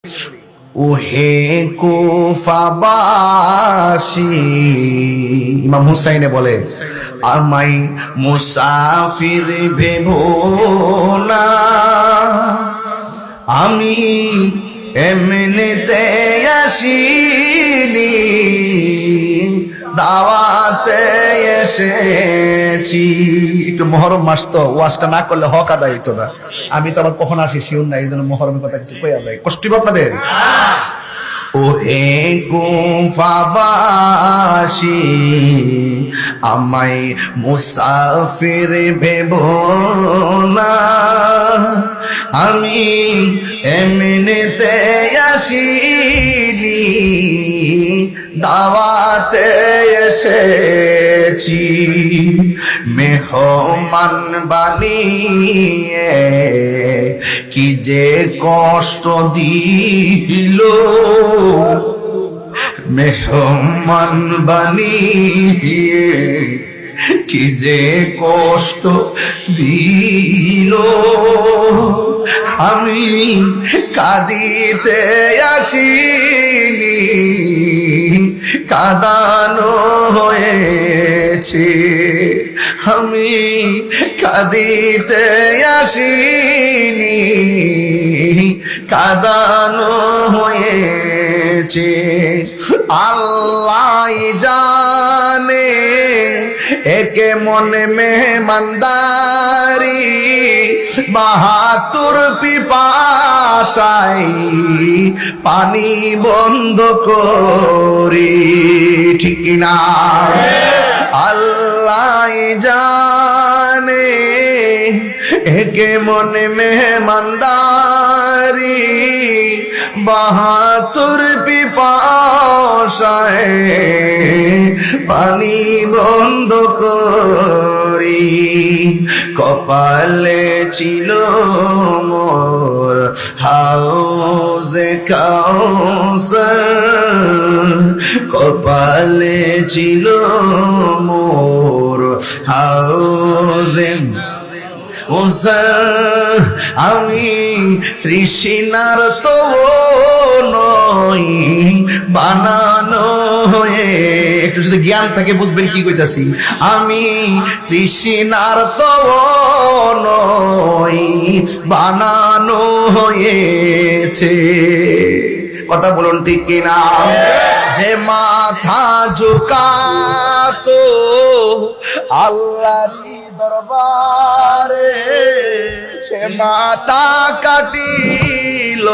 ওহে কুফাবাসী, ইমাম হুসাইনে বলে আমাই মুসাফির ভেবো না, আমি এমনিতে আসিনি, দাওয়াতে এসেছি। একটু মহরম মাস তো, ওয়াজটা না করলে হক আদায় হইতো না। আমি তো আবার কখন আসি শিওর না, এই জন্য মহরমের কথা কিছু কইয়া যায়, কষ্ট আপনাদের। ওহে কুফাবাসী, আমায় মুসাফির ভেবো না, আমি এমনিতে আসিনি, দাওয়াতে এসেছি। মেহমান বানিয়ে কি যে কষ্ট দিল, মেহমান বানিয়ে কি যে কষ্ট দিল, আমি কাঁদিতে আসিনি, কাঁদানো হয়েছে। আমি কাঁদিতে আসিনি, কাঁদানো হয়েছে। আল্লাহ জানে একে মনে মেহমানদারি, বাহাতুর পিপাসাই পানি বন্ধ করি, ঠিক না? আল্লাহ জানে একে মনে মেহমানদারি, বাহাতুর পিপাসায় পানি বন্ধ করি। কপালে ছিল মোর হাউজে কাউসার, কপালে ছিল মোর হাউজে কাউসার, আমি তৃষ্ণার তো নই, বানানো হয়ে, একটু যদি জ্ঞান থাকে বুঝবেন কি কইতাছি। আমি তৃষ্ণার তো নই, বানানো হয়েছে। কথা বলুন ঠিক কিনা? যে মাথা ঝুকাতো আল্লাহর দরবারে, সে মাথা কাটিল